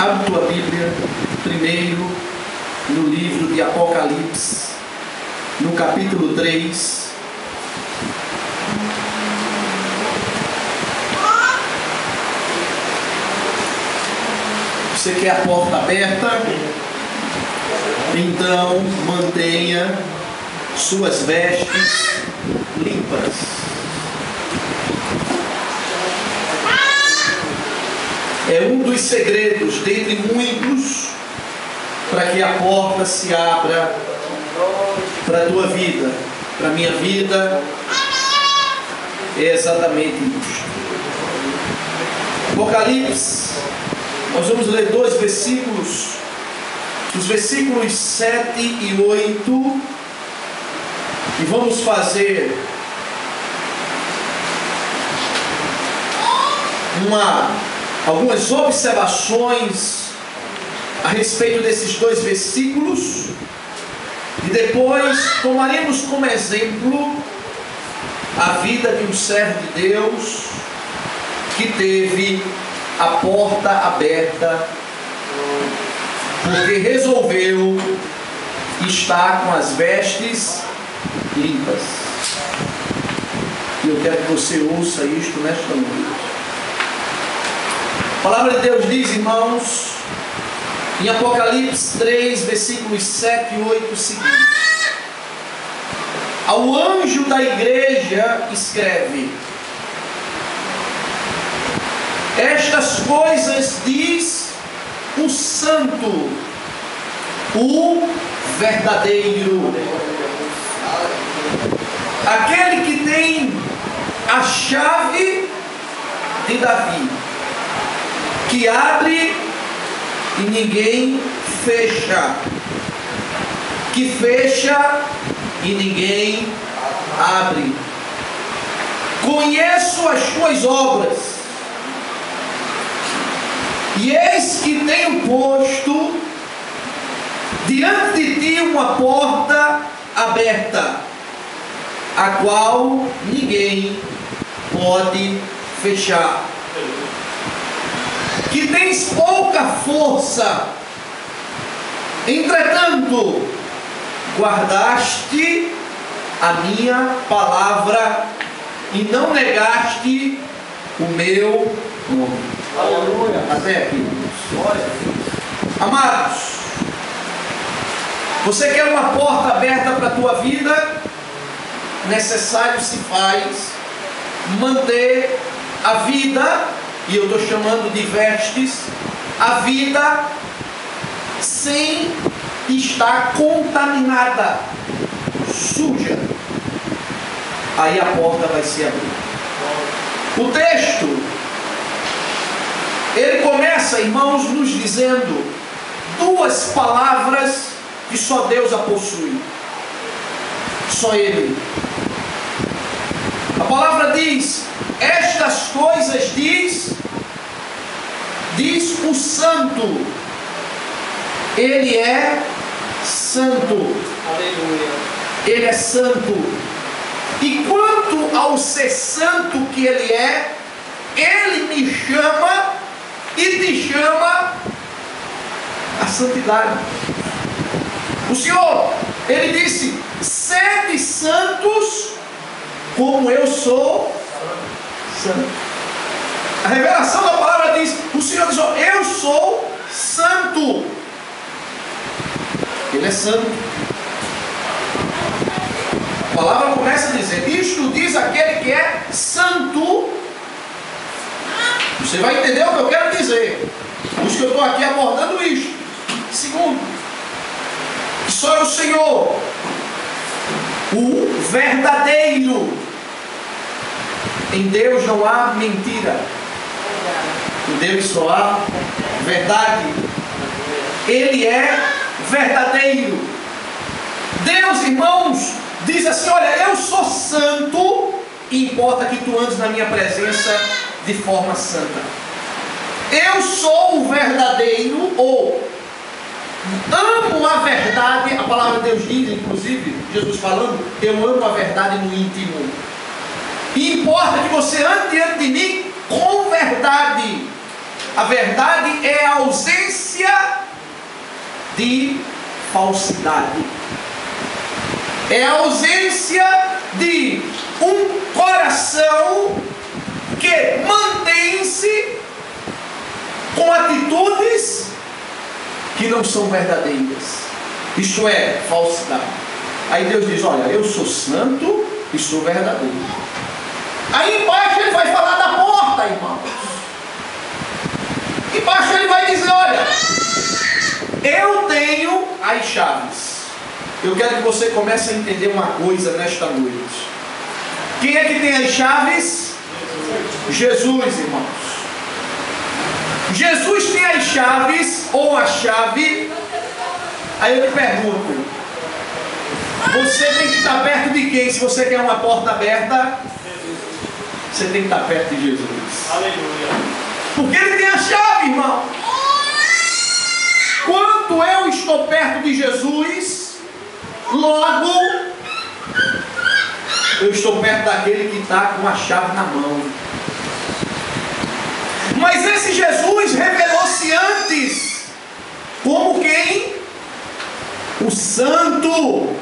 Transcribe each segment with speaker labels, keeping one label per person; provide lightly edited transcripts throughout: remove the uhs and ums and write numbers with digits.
Speaker 1: Abre tua Bíblia, primeiro, no livro de Apocalipse, no capítulo 3. Você quer a porta aberta? Então mantenha suas vestes limpas. É um dos segredos, dentre muitos, para que a porta se abra para a tua vida, para a minha vida. É exatamente isso. Apocalipse, nós vamos ler dois versículos, os versículos 7 e 8, e vamos fazer algumas observações a respeito desses dois versículos, e depois tomaremos como exemplo a vida de um servo de Deus que teve a porta aberta porque resolveu estar com as vestes limpas. E eu quero que você ouça isto nesta noite. A palavra de Deus diz, irmãos, em Apocalipse 3, versículos 7 e 8, o seguinte: ao anjo da igreja escreve: estas coisas diz o santo, o verdadeiro, aquele que tem a chave de Davi, que abre e ninguém fecha, que fecha e ninguém abre. Conheço as tuas obras, e eis que tenho posto diante de ti uma porta aberta, a qual ninguém pode fechar. Que tens pouca força, entretanto guardaste a minha palavra e não negaste o meu nome. Aleluia. Até aqui. Amados, você quer uma porta aberta para a tua vida? Necessário se faz manter a vida, e eu estou chamando de vestes, a vida sem estar contaminada, suja. Aí a porta vai se abrir. O texto, ele começa, irmãos, nos dizendo duas palavras que só Deus a possui. Só Ele. A palavra diz: estas coisas diz o santo. Ele é santo. Aleluia. Ele é santo. E quanto ao ser santo que Ele é, Ele me chama e te chama a santidade. O Senhor, Ele disse: sede santos como eu sou santo. A revelação da palavra diz, o Senhor diz: eu sou santo. Ele é santo. A palavra começa a dizer: isto diz aquele que é santo. Você vai entender o que eu quero dizer. Por isso que eu estou aqui abordando isto. Segundo, que só é o Senhor, o verdadeiro. Em Deus não há mentira. Em Deus só há verdade. Ele é verdadeiro. Deus, irmãos, diz assim: olha, eu sou santo, e importa que tu andes na minha presença de forma santa. Eu sou o verdadeiro, ou amo a verdade. A palavra de Deus diz, inclusive, Jesus falando: eu amo a verdade no íntimo. E importa que você ande diante de mim com verdade. A verdade é a ausência de falsidade. É a ausência de um coração que mantém-se com atitudes que não são verdadeiras. Isto é, falsidade. Aí Deus diz: olha, eu sou santo e sou verdadeiro. Aí embaixo ele vai falar da porta, irmãos. Embaixo ele vai dizer: olha, eu tenho as chaves. Eu quero que você comece a entender uma coisa nesta noite. Quem é que tem as chaves? Jesus, irmãos. Jesus tem as chaves, ou a chave. Aí eu te pergunto: você tem que estar perto de quem? Se você quer uma porta aberta, você tem que estar perto de Jesus.
Speaker 2: Aleluia.
Speaker 1: Porque ele tem a chave, irmão. Quando eu estou perto de Jesus, logo eu estou perto daquele que está com a chave na mão. Mas esse Jesus revelou-se antes como quem? O Santo.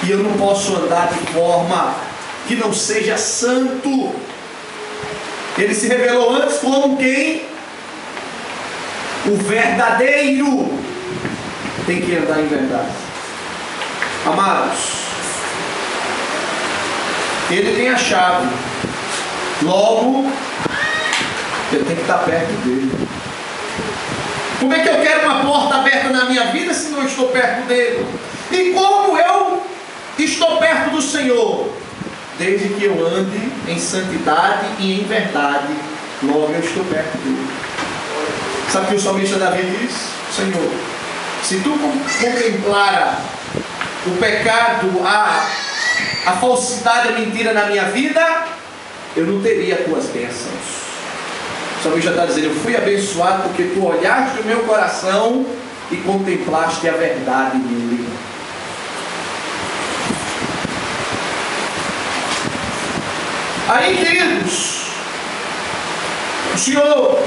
Speaker 1: E eu não posso andar de forma que não seja santo. Ele se revelou antes como quem? O verdadeiro. Tem que andar em verdade. Amados, ele tem a chave. Logo, eu tenho que estar perto dele. Como é que eu quero uma porta aberta na minha vida se não estou perto dele? E como eu estou perto do Senhor? Desde que eu ande em santidade e em verdade, logo eu estou perto dele. Sabe o que o salmista Davi diz? Senhor, se tu contemplara o pecado, a falsidade, a mentira na minha vida, eu não teria tuas bênçãos. O salmista está dizendo: eu fui abençoado porque tu olhaste o meu coração e contemplaste a verdade nele. Aí, queridos, o Senhor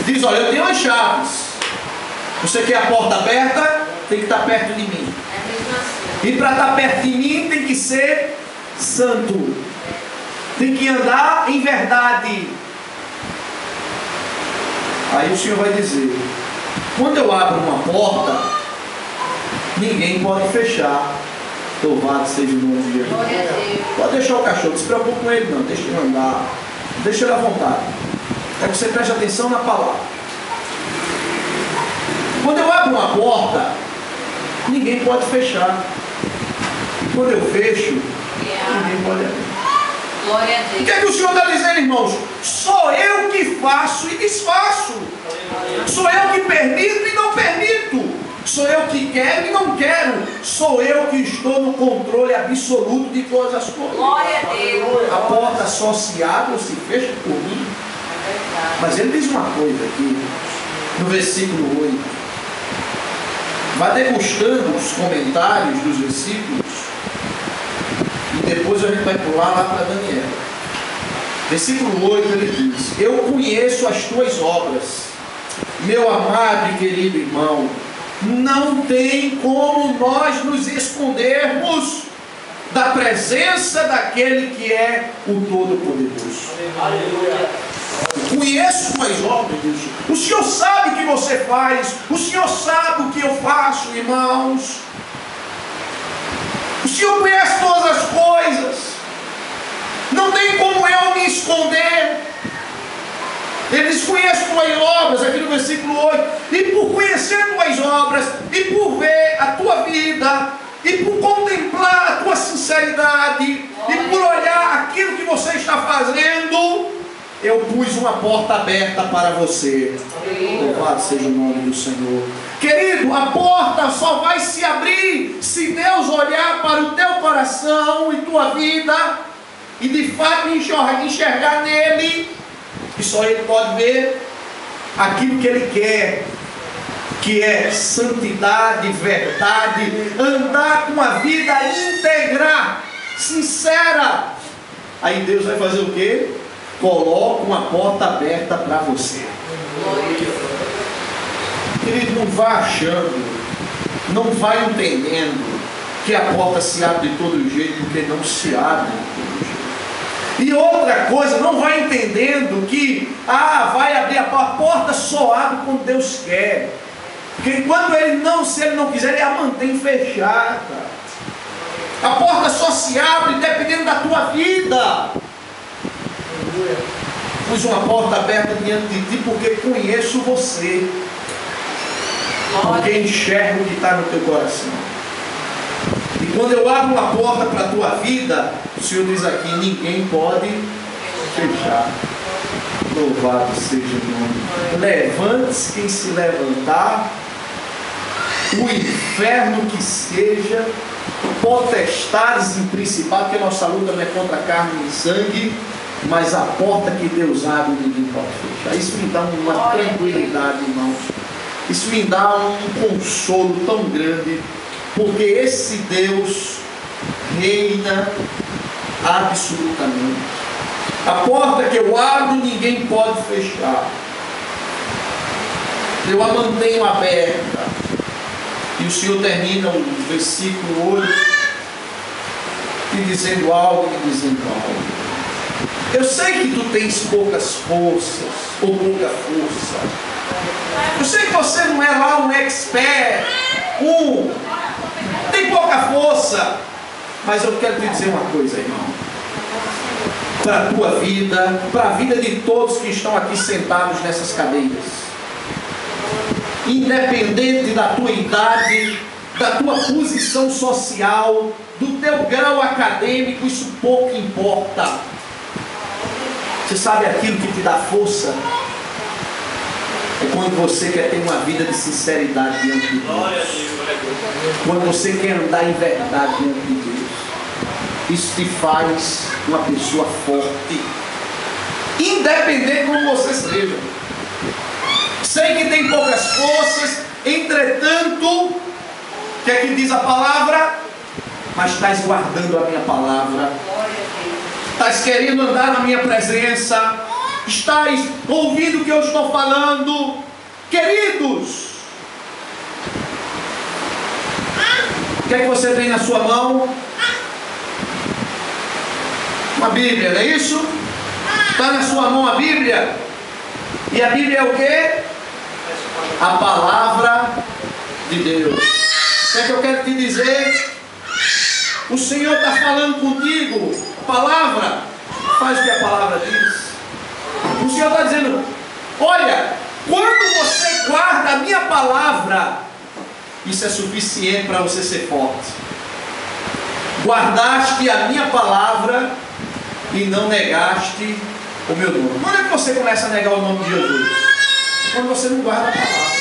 Speaker 1: diz: olha, eu tenho as chaves. Você quer a porta aberta? Tem que estar perto de mim. E para estar perto de mim tem que ser santo. Tem que andar em verdade. Aí o Senhor vai dizer: quando eu abro uma porta, ninguém pode fechar. Louvado seja o nome de Jesus. Pode deixar o cachorro, não se preocupe com ele não. Deixa ele andar. Deixa ele à vontade. É que você preste atenção na palavra. Quando eu abro uma porta, ninguém pode fechar. Quando eu fecho, ninguém pode abrir.
Speaker 3: Glória a Deus.
Speaker 1: O que é que o Senhor está dizendo, irmãos? Sou eu que faço e desfaço. Sou eu que permito e não permito. Sou eu que quero e não quero. Sou eu que estou no controle absoluto de todas as coisas.
Speaker 3: Glória a Deus.
Speaker 1: A porta só se abre ou se fecha por mim. Mas ele diz uma coisa aqui, no versículo 8. Vai degustando os comentários dos versículos. E depois a gente vai pular lá para Daniel. Versículo 8 ele diz: eu conheço as tuas obras, meu amado e querido irmão. Não tem como nós nos escondermos da presença daquele que é o Todo-Poderoso.
Speaker 2: Aleluia.
Speaker 1: Conheço tuas obras, Deus. O Senhor sabe o que você faz. O Senhor sabe o que eu faço, irmãos. O Senhor conhece todas as coisas. Não tem como eu me esconder. Ele diz: conheço tuas obras, aqui no versículo 8. E por conhecer tuas obras, e por ver a tua vida, e por contemplar a tua sinceridade, e por olhar aquilo que você está fazendo, eu pus uma porta aberta para você. Louvado seja o nome do Senhor. Querido, a porta só vai se abrir se Deus olhar para o teu coração e tua vida, e de fato enxergar nele. E só ele pode ver aquilo que ele quer, que é santidade, verdade, andar com uma vida íntegra, sincera. Aí Deus vai fazer o quê? coloca uma porta aberta para você. Querido, não vá achando, não vai entendendo que a porta se abre de todo jeito, porque não se abre de todo jeito. E outra coisa, não vai entendendo que vai abrir a porta só abre quando Deus quer. Porque quando se ele não quiser, ele a mantém fechada. A porta só se abre dependendo da tua vida. Pus uma porta aberta diante de ti porque conheço você. Porque enxergo o que está no teu coração. E quando eu abro uma porta para a tua vida, o Senhor diz aqui, ninguém pode fechar. Louvado seja o nome. Levante-se quem se levantar, o inferno que seja, potestades em principal, porque nossa luta não é contra carne e sangue, mas a porta que Deus abre, ninguém pode fechar. Isso me dá uma tranquilidade, irmãos. Isso me dá um consolo tão grande, porque esse Deus reina absolutamente. A porta que eu abro, ninguém pode fechar. Eu a mantenho aberta. E o Senhor termina o versículo 8 e dizendo algo. Eu sei que tu tens poucas forças, ou pouca força. Eu sei que você não é lá um expert, tem pouca força. Mas eu quero te dizer uma coisa, irmão. Para a tua vida, para a vida de todos que estão aqui sentados nessas cadeiras, independente da tua idade, da tua posição social, do teu grau acadêmico, isso pouco importa. Você sabe aquilo que te dá força? É quando você quer ter uma vida de sinceridade diante de Deus. Quando você quer andar em verdade diante de Deus. Isso te faz uma pessoa forte. Independente de como você seja. Sei que tem poucas forças, entretanto, o que é que diz a palavra? Mas estás guardando a minha palavra. Estás querendo andar na minha presença. Estás ouvindo o que eu estou falando. Queridos, o que é que você tem na sua mão? Uma Bíblia, não é isso? Está na sua mão a Bíblia? E a Bíblia é o quê? A palavra de Deus. O que é que eu quero te dizer? O Senhor está falando contigo. Palavra, faz o que a palavra diz. O Senhor está dizendo, olha, quando você guarda a minha palavra, isso é suficiente para você ser forte. Guardaste a minha palavra e não negaste o meu nome. Quando é que você começa a negar o nome de Jesus? Quando você não guarda a palavra.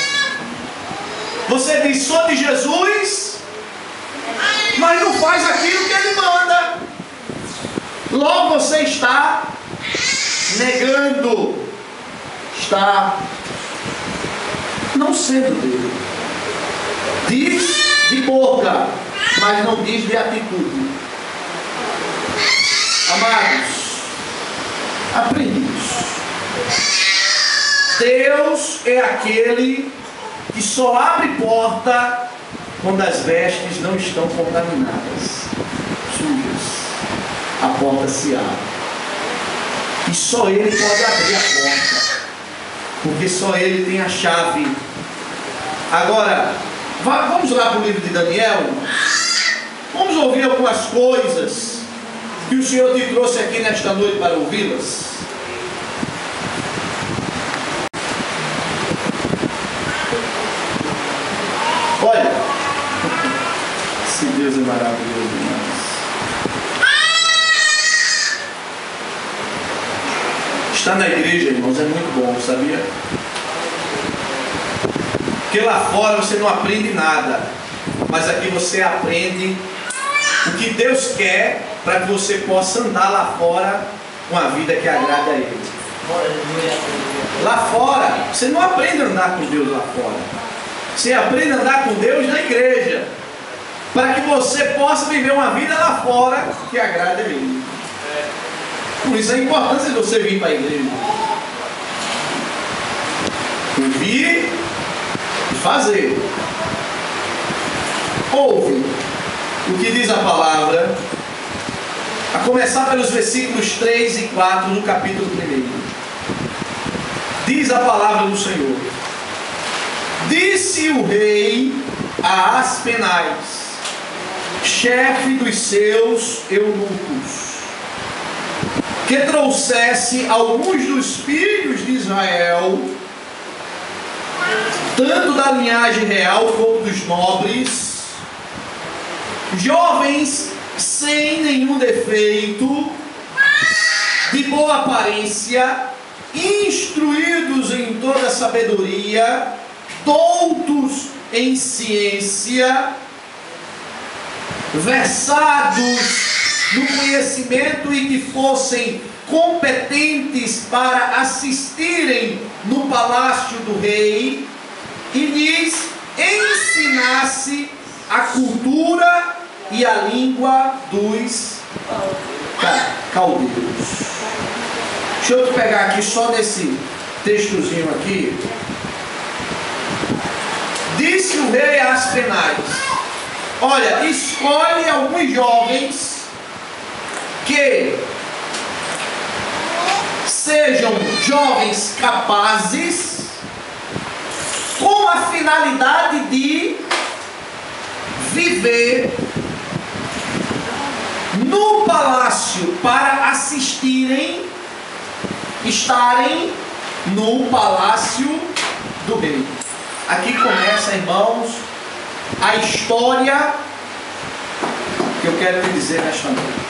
Speaker 1: Você diz, sou de Jesus, mas não faz aquilo que Ele manda. Logo você está negando, está não sendo dele. Diz de boca, mas não diz de atitude. Amados, aprende isso. Deus é aquele que só abre porta quando as vestes não estão contaminadas, sujas. A porta se abre. E só Ele pode abrir a porta, porque só Ele tem a chave. Agora, vamos lá para o livro de Daniel. Vamos ouvir algumas coisas que o Senhor te trouxe aqui nesta noite para ouvi-las. Olha, esse Deus é maravilhoso demais. Estar na igreja, irmãos, é muito bom, sabia? Porque lá fora você não aprende nada, mas aqui você aprende o que Deus quer para que você possa andar lá fora com a vida que agrada a Ele. Lá fora, você não aprende a andar com Deus lá fora. Você aprende a andar com Deus na igreja, para que você possa viver uma vida lá fora que agrada a Ele. Por isso a importância de você vir para a igreja. Ouvir e fazer. Ouve o que diz a palavra, a começar pelos versículos 3 e 4 do capítulo 1. Diz a palavra do Senhor: disse o rei a Aspenaz, chefe dos seus eunucos, que trouxesse alguns dos filhos de Israel, tanto da linhagem real como dos nobres, jovens sem nenhum defeito, de boa aparência, instruídos em toda sabedoria, doutos em ciência, versados no conhecimento e que fossem competentes para assistirem no palácio do rei, e lhes ensinasse a cultura e a língua dos caldeus. Deixa eu pegar aqui só nesse textozinho aqui. Disse o rei a Aspenaz: olha, escolhe alguns jovens que sejam jovens capazes, com a finalidade de viver no palácio, para assistirem, estarem no palácio do rei. Aqui começa, irmãos, a história que eu quero te dizer nesta noite.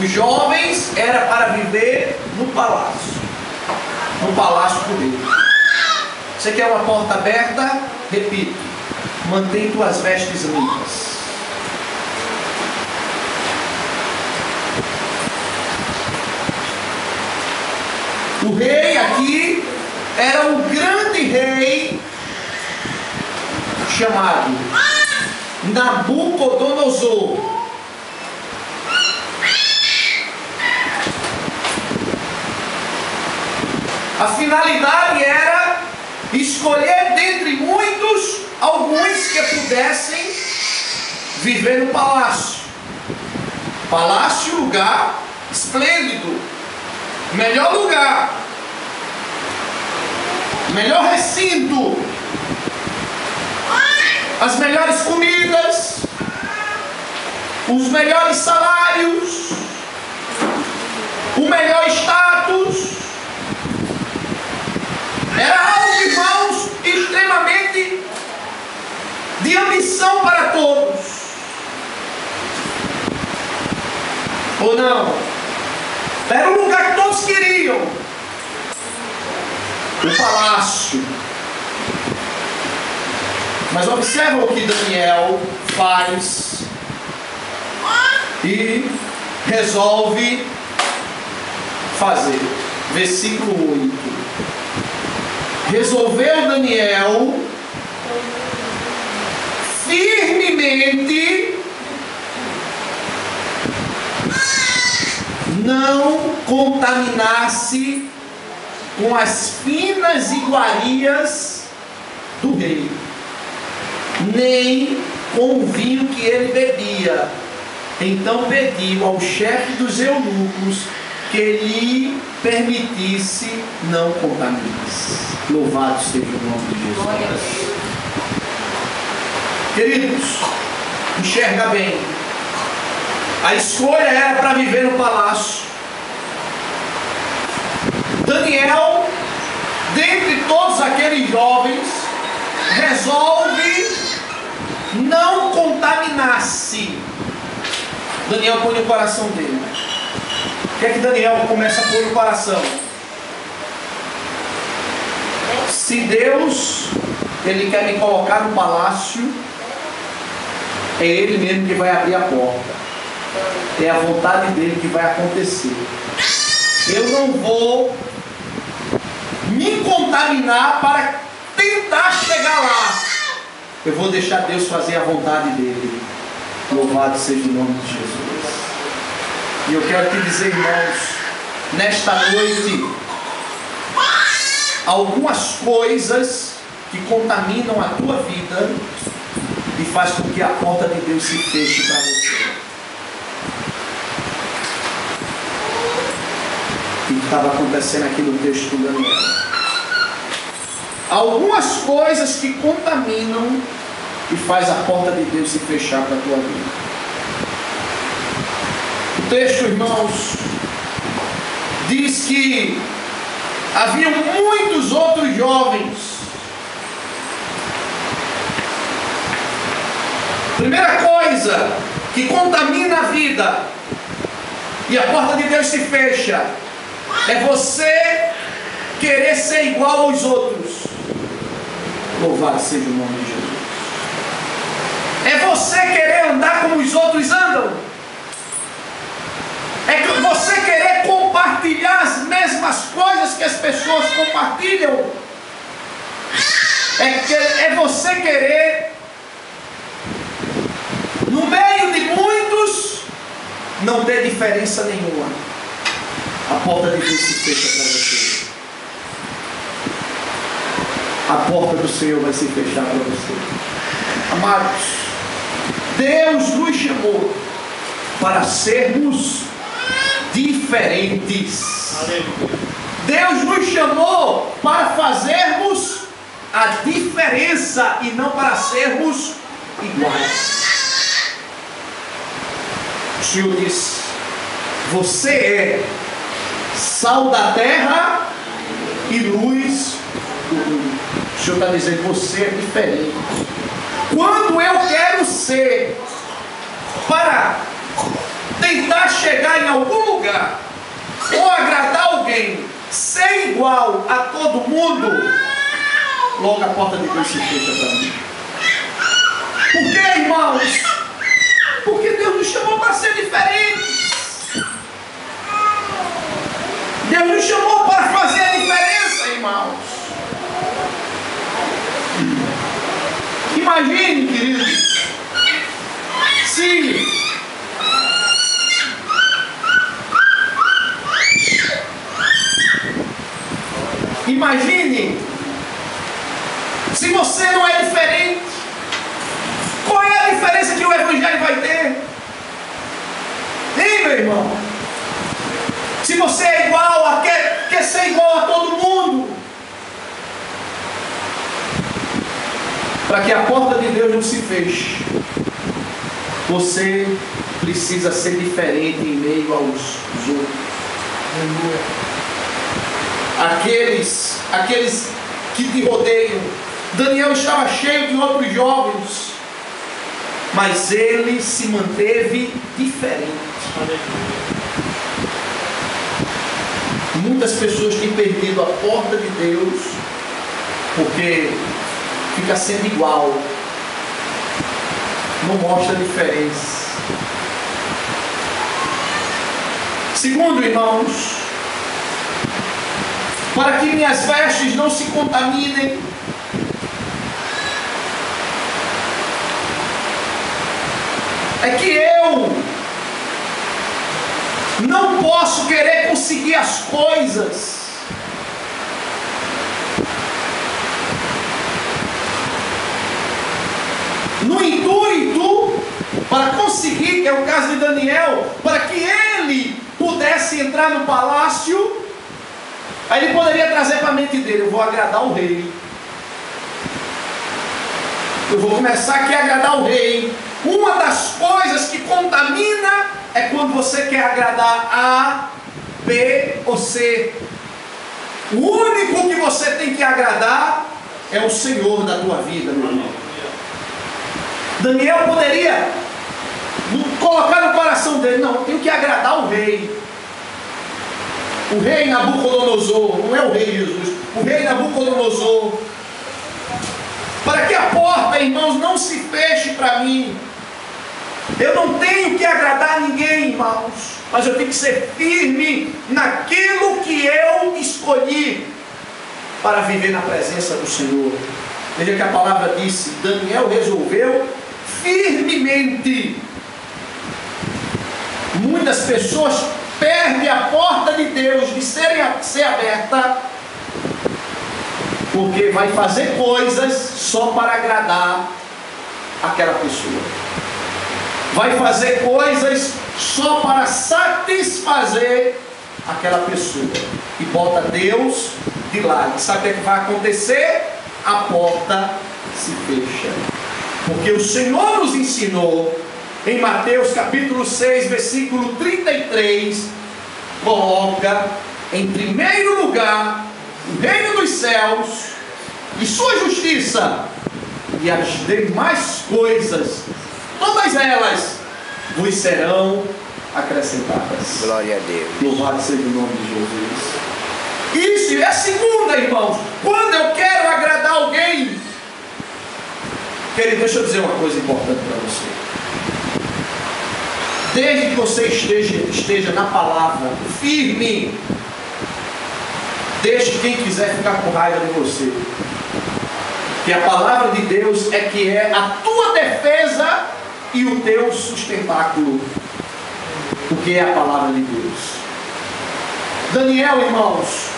Speaker 1: Os jovens era para viver no palácio do rei. Você quer uma porta aberta? Repito, mantém tuas vestes limpas. O rei aqui era um grande rei chamado Nabucodonosor. A finalidade era escolher dentre muitos alguns que pudessem viver no palácio. Palácio, lugar esplêndido, melhor lugar, melhor recinto, as melhores comidas, os melhores salários, o melhor status. Era algo, irmãos, extremamente de ambição para todos. Ou não? Era o lugar que todos queriam. O palácio. Mas observa o que Daniel faz e resolve fazer. Versículo 8. Resolveu Daniel firmemente não contaminar-se com as finas iguarias do rei, nem com o vinho que ele bebia. Então pediu ao chefe dos eunucos que lhe permitisse não contaminar-se. Louvado seja o nome de Jesus. Queridos, enxerga bem. A escolha era para viver no palácio. Daniel, dentre todos aqueles jovens, resolve não contaminar-se. Daniel põe no coração dele. O que é que Daniel começa a pôr no coração? Se Deus, Ele quer me colocar no palácio, é Ele mesmo que vai abrir a porta. É a vontade dele que vai acontecer. Eu não vou me contaminar para tentar chegar lá. Eu vou deixar Deus fazer a vontade dele. Louvado seja o nome de Jesus. E eu quero te dizer, irmãos, nesta noite, algumas coisas que contaminam a tua vida e faz com que a porta de Deus se feche para você. E estava acontecendo aqui no texto do Daniel. Algumas coisas que contaminam e faz a porta de Deus se fechar para a tua vida. O texto, irmãos, diz que haviam muitos outros jovens. Primeira coisa que contamina a vida e a porta de Deus se fecha é você querer ser igual aos outros. Louvado seja o nome de Jesus. É você querer andar como os outros andam. É você querer compartilhar as mesmas coisas que as pessoas compartilham. É você querer, no meio de muitos, não ter diferença nenhuma. A porta de Deus se fecha para você. A porta do Senhor vai se fechar para você. Amados, Deus nos chamou para sermos diferentes. Deus nos chamou para fazermos a diferença e não para sermos iguais. O Senhor disse: você é sal da terra e luz do mundo. O Senhor está dizendo: você é diferente. Quando eu quero ser, para tentar chegar em algum lugar ou agradar alguém, ser igual a todo mundo, logo a porta de Deus se fecha para mim. Por que, irmãos? Porque Deus nos chamou para ser diferentes. Deus nos chamou para fazer a diferença, irmãos. Imagine, queridos, se você não é diferente. Qual é a diferença que o Evangelho vai ter? Hein, meu irmão? Se você é igual, quer ser igual a todo mundo, para que a porta de Deus não se feche, você precisa ser diferente em meio aos outros. Aqueles que te rodeiam. Daniel estava cheio de outros jovens, mas ele se manteve diferente. Muitas pessoas têm perdido a porta de Deus porque fica sendo igual, não mostra diferença. Segundo, irmãos, para que minhas vestes não se contaminem, é que eu não posso querer conseguir as coisas no intuito para conseguir, que é o caso de Daniel, para que ele pudesse entrar no palácio. Aí ele poderia trazer para a mente dele: eu vou agradar o rei, eu vou começar aqui a agradar o rei. Uma das coisas que contamina é quando você quer agradar A, B ou C. O único que você tem que agradar é o Senhor da tua vida, meu irmão. Daniel poderia colocar no coração dele: não, eu tenho que agradar o rei. O rei Nabucodonosor, não é o rei Jesus, o rei Nabucodonosor. Para que a porta, irmãos, não se feche para mim. Eu não tenho que agradar ninguém, irmãos, mas eu tenho que ser firme naquilo que eu escolhi para viver na presença do Senhor. Veja que a palavra disse: Daniel resolveu firmemente Muitas pessoas perdem a porta de Deus de ser aberta, porque vai fazer coisas só para agradar aquela pessoa. Vai fazer coisas só para satisfazer aquela pessoa. E bota Deus de lado. E sabe o que vai acontecer? A porta se fecha. Porque o Senhor nos ensinou em Mateus capítulo 6, versículo 33, coloca em primeiro lugar o reino dos céus e sua justiça, e as demais coisas, todas elas, vos serão acrescentadas.
Speaker 2: Glória a Deus.
Speaker 1: Louvado seja o nome de Jesus. Isso é a segunda, irmãos. Quando eu quero agradar alguém, querido, deixa eu dizer uma coisa importante para você. Desde que você esteja na palavra, firme, deixe quem quiser ficar com raiva de você. Que a palavra de Deus é que é a tua defesa e o teu sustentáculo. O que é a palavra de Deus? Daniel, irmãos,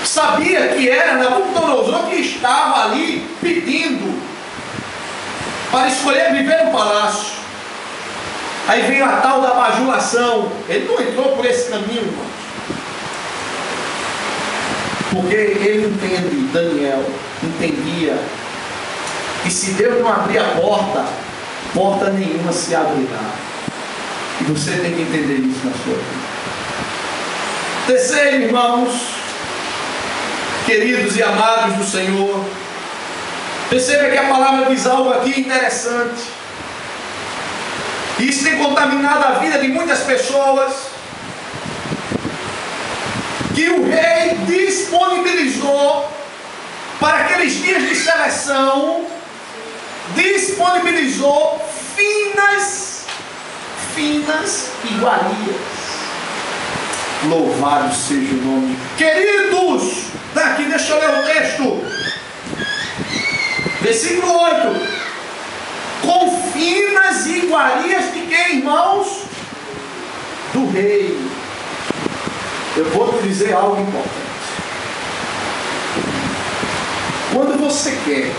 Speaker 1: sabia que era Nabucodonosor que estava ali pedindo para escolher viver no palácio. Aí veio a tal da bajulação. Ele não entrou por esse caminho, irmãos. Porque ele entende, Daniel entendia, que se Deus não abrir a porta, porta nenhuma se abrirá. E você tem que entender isso na sua vida. Terceiro, irmãos, queridos e amados do Senhor, perceba que a palavra diz algo aqui interessante. Isso tem contaminado a vida de muitas pessoas. Que o rei disponibilizou para aqueles dias de seleção, disponibilizou finas iguarias. Louvado seja o nome. Queridos, daqui deixa eu ler o texto. Versículo 8. Com finas iguarias de quem, irmãos? Do rei. Eu vou te dizer algo importante. Quando você quer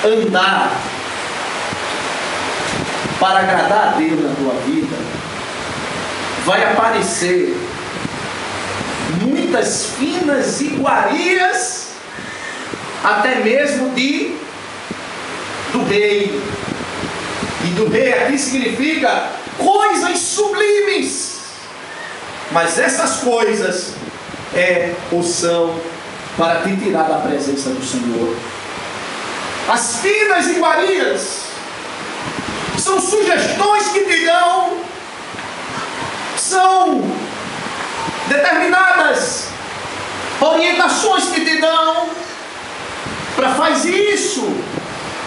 Speaker 1: andar para agradar a Deus na tua vida, vai aparecer muitas finas iguarias, até mesmo do rei. E do rei aqui significa coisas sublimes. Mas essas coisas ou são para te tirar da presença do Senhor. As finas iguarias são sugestões que te dão, são determinadas orientações que te dão para faz isso,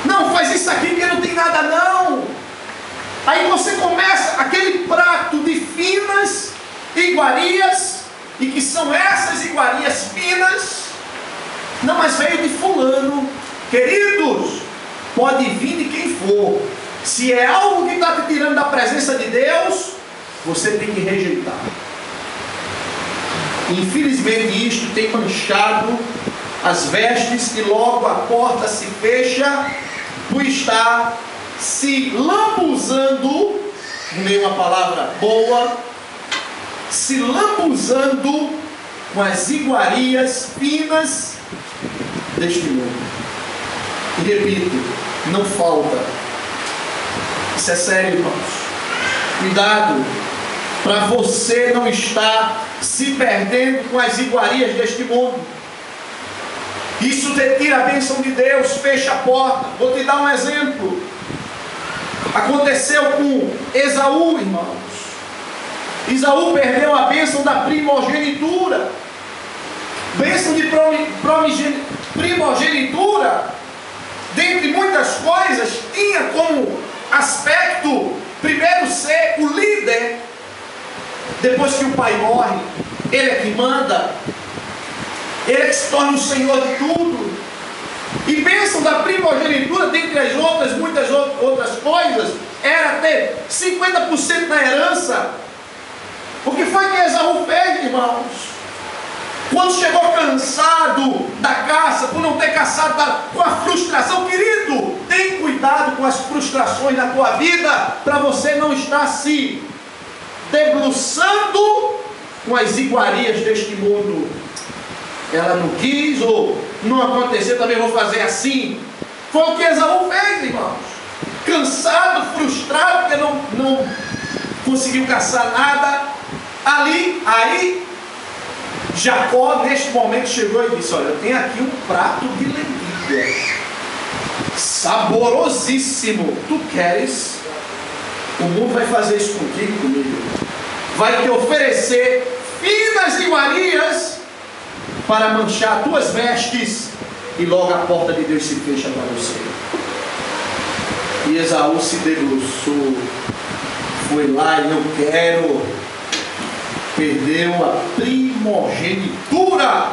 Speaker 1: não faz isso aqui que não tem nada não. Aí você começa aquele prato de finas iguarias, e que são essas iguarias finas, não, mas veio de fulano. Queridos, pode vir de quem for, se é algo que está te tirando da presença de Deus, você tem que rejeitar. Infelizmente isto tem manchado as vestes, que logo a porta se fecha por estar se lambuzando, não é uma palavra boa, se lambuzando com as iguarias finas deste mundo. E repito, não falta. Isso é sério, irmãos. Cuidado para você não estar se perdendo com as iguarias deste mundo. Isso te tira a bênção de Deus, fecha a porta. Vou te dar um exemplo. Aconteceu com Esaú, irmãos. Esaú perdeu a bênção da primogenitura. Bênção de primogenitura, dentre muitas coisas, tinha como aspecto, primeiro, ser o líder. Depois que o pai morre, ele é que manda, ele é que se torna o senhor de tudo. E bênção da primogenitura, dentre as outras, muitas outras coisas, era ter 50% na herança. O que foi que Esaú fez, irmãos? Quando chegou cansado da caça, por não ter caçado, com a frustração, querido, tem cuidado com as frustrações na tua vida, para você não estar se debruçando com as iguarias deste mundo. Ela não quis, ou não aconteceu, também vou fazer assim. Foi o que Esaú fez, irmãos. Cansado, frustrado, porque não conseguiu caçar nada. Aí Jacó neste momento chegou e disse: olha, eu tenho aqui um prato de lentilha saborosíssimo. Tu queres? O mundo vai fazer isso contigo, comigo. Vai te oferecer finas iguarias para manchar tuas vestes, e logo a porta de Deus se fecha para você. E Esaú se debruçou, foi lá e eu quero. Perdeu a primogenitura,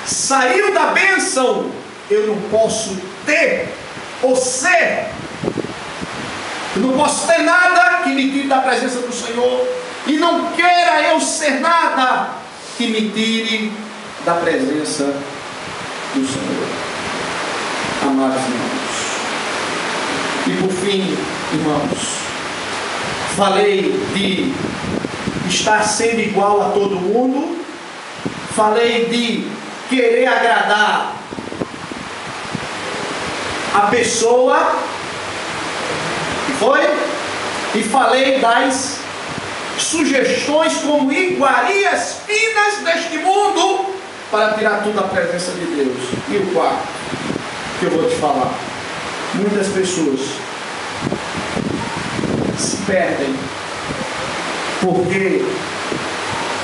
Speaker 1: saiu da bênção. Eu não posso ter ou ser, eu não posso ter nada que me tire da presença do Senhor, e não queira eu ser nada que me tire da presença do Senhor. Amados irmãos, e por fim, irmãos, falei de estar sendo igual a todo mundo, falei de querer agradar a pessoa, e falei das sugestões como iguarias finas deste mundo para tirar tudo da presença de Deus. E o quarto que eu vou te falar: muitas pessoas se perdem porque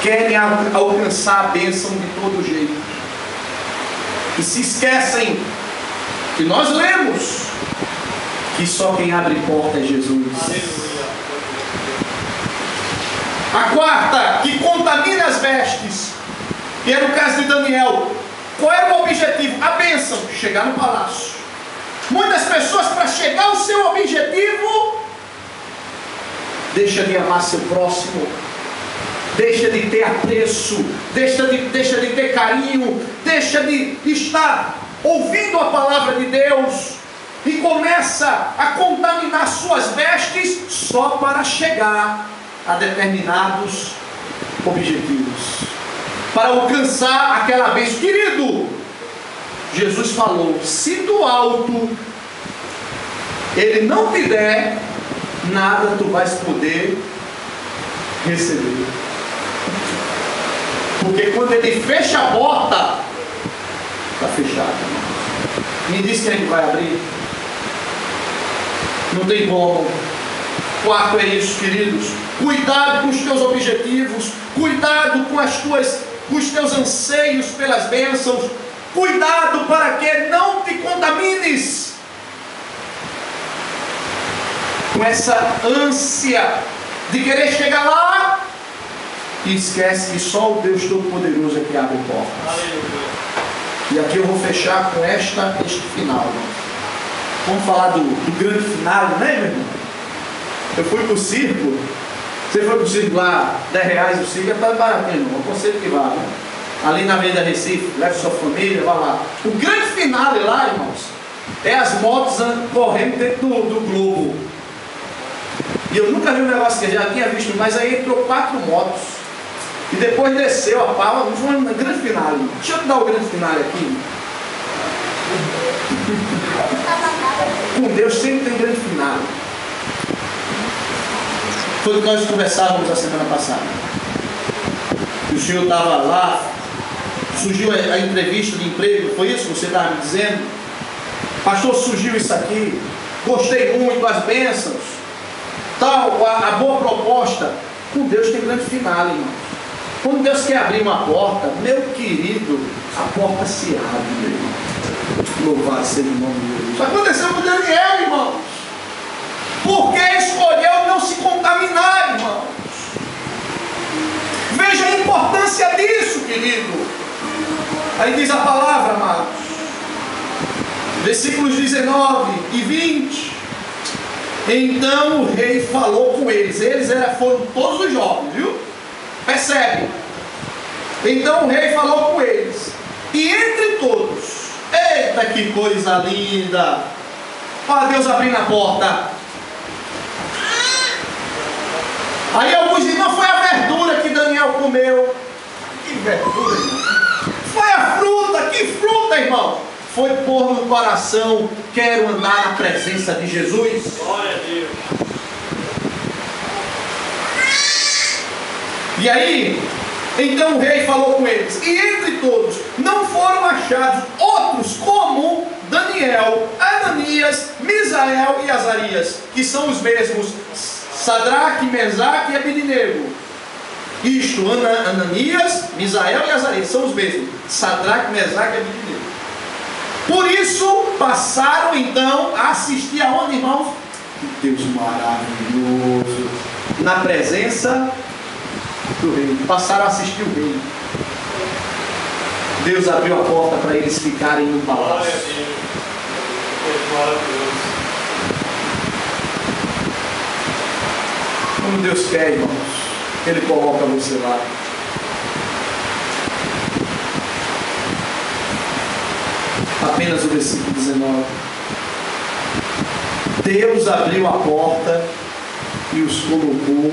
Speaker 1: querem alcançar a bênção de todo jeito, e se esquecem que nós lemos que só quem abre porta é Jesus. A quarta, que contamina as vestes, que era o caso de Daniel. Qual era o objetivo? A bênção, chegar no palácio. Muitas pessoas, para chegar ao seu objetivo, deixa de amar seu próximo, deixa de ter apreço, deixa de ter carinho, deixa de estar ouvindo a palavra de Deus, e começa a contaminar suas vestes só para chegar a determinados objetivos, para alcançar aquela bênção. Querido, Jesus falou: se do alto Ele não te der, nada tu vais poder receber. Porque quando Ele fecha a porta, está fechada. Me diz quem é que vai abrir? Não tem como. Quarto é isso, queridos: cuidado com os teus objetivos, cuidado com os teus anseios pelas bênçãos, cuidado para que não te contamines com essa ânsia de querer chegar lá, e esquece que só o Deus Todo-Poderoso é que abre portas. E aqui eu vou fechar com este final. Vamos falar do grande final, né, meu irmão? Eu fui para o circo. Você foi para o circo lá, R$10 o circo, é para barato, irmão. Eu aconselho que vá, né? Ali na Avenida Recife, leve sua família, vá lá. O grande final lá, irmãos, é as motos correndo dentro do globo. E eu nunca vi um negócio que eu já tinha visto, mas aí entrou 4 motos. E depois desceu a pau. Foi um grande final. Deixa eu te dar o grande final aqui. Com Deus sempre tem grande final. Foi o que nós conversávamos a semana passada. O senhor estava lá, surgiu a entrevista de emprego, foi isso que você estava me dizendo? Pastor, surgiu isso aqui, gostei muito, as bênçãos, tal, a boa proposta. Com Deus tem grande final, irmão. Quando Deus quer abrir uma porta, meu querido, a porta se abre, meu irmão. Louvado seja o nome de Jesus. Isso aconteceu com Daniel, irmãos. Porque escolheu não se contaminar, irmãos. Veja a importância disso, querido. Aí diz a palavra, amados, versículos 19 e 20: Então o rei falou com eles. Foram todos os jovens, viu? Percebe? Então o rei falou com eles. E entre todos, eita que coisa linda! Olha Deus abrindo a porta. Aí alguns dizem, não foi a verdura que Daniel comeu. Que verdura, irmão? Foi a fruta, que fruta, irmão? Foi pôr no coração, quero andar na presença de Jesus.
Speaker 2: Glória a Deus.
Speaker 1: E aí, então o rei falou com eles, e entre todos não foram achados outros como Daniel, Ananias, Misael e Azarias, que são os mesmos Sadraque, Mesaque e Abednego. Isto, Ananias, Misael e Azarias, são os mesmos Sadraque, Mesaque e Abednego. Por isso passaram então a assistir aonde, irmãos? Que Deus maravilhoso, na presença do rei. Passaram a assistir o rei. Deus abriu a porta para eles ficarem no palácio. Como Deus quer, irmãos, Ele coloca você lá. Apenas o versículo 19. Deus abriu a porta e os colocou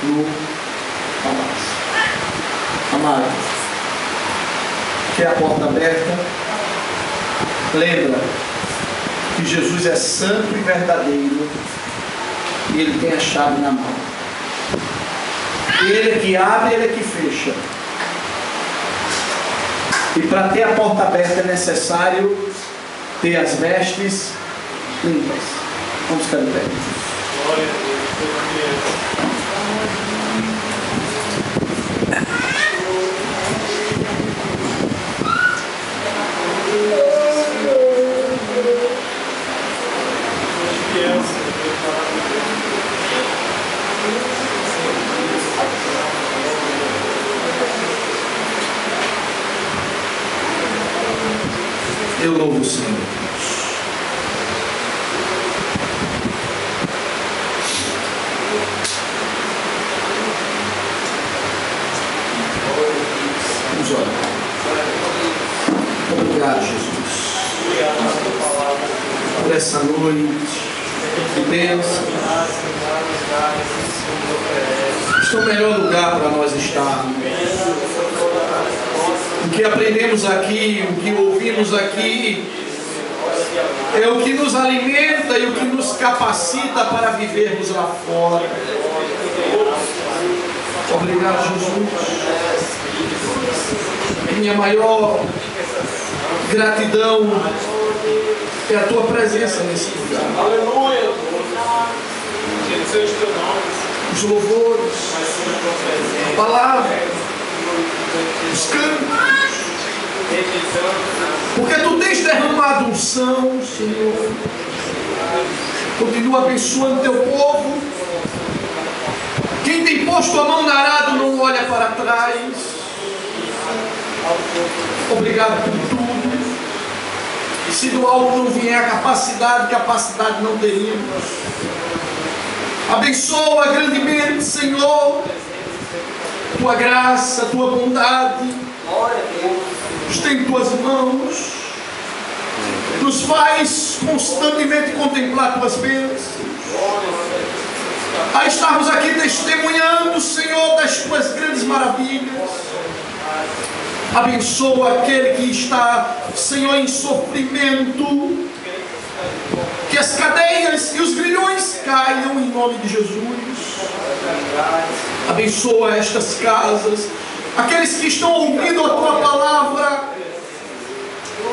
Speaker 1: no palácio. Amado, quer a porta aberta? Lembra que Jesus é santo e verdadeiro e Ele tem a chave na mão. Ele é que abre, Ele é que fecha. E para ter a porta aberta é necessário ter as vestes limpas. Vamos ficar de pé.
Speaker 2: Glória a Deus.
Speaker 1: Eu louvo o Senhor. Vamos orar. Obrigado, Jesus, por essa noite de bênção. Este é o melhor lugar para nós estarmos. O que aprendemos aqui, o que ouvimos aqui, é o que nos alimenta e o que nos capacita para vivermos lá fora. Obrigado, Jesus. Minha maior gratidão é a tua presença nesse lugar.
Speaker 2: Aleluia.
Speaker 1: Os louvores, a palavra, os cantos. Porque tu tens derramado unção, Senhor. Continua abençoando teu povo. Quem tem posto a mão no arado não olha para trás. Obrigado por tudo. E se do alto não vier a capacidade não teríamos. Abençoa grandemente, Senhor, tua graça, tua bondade. Estende tuas mãos. Nos faz constantemente contemplar tuas bênçãos. A estarmos aqui testemunhando, Senhor, das tuas grandes maravilhas. Abençoa aquele que está, Senhor, em sofrimento. Que as cadeias e os grilhões caiam em nome de Jesus. Abençoa estas casas. Aqueles que estão ouvindo a tua palavra,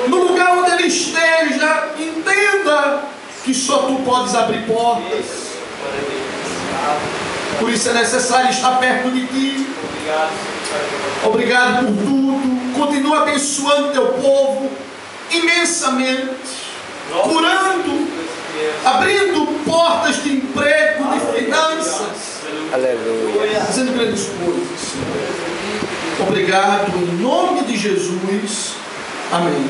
Speaker 1: no lugar onde ele esteja, entenda que só tu podes abrir portas. Por isso é necessário estar perto de ti. Obrigado por tudo. Continua abençoando teu povo imensamente, curando, abrindo portas de emprego, de finanças. Aleluia. Fazendo grandes coisas. Obrigado em nome de Jesus. Amém.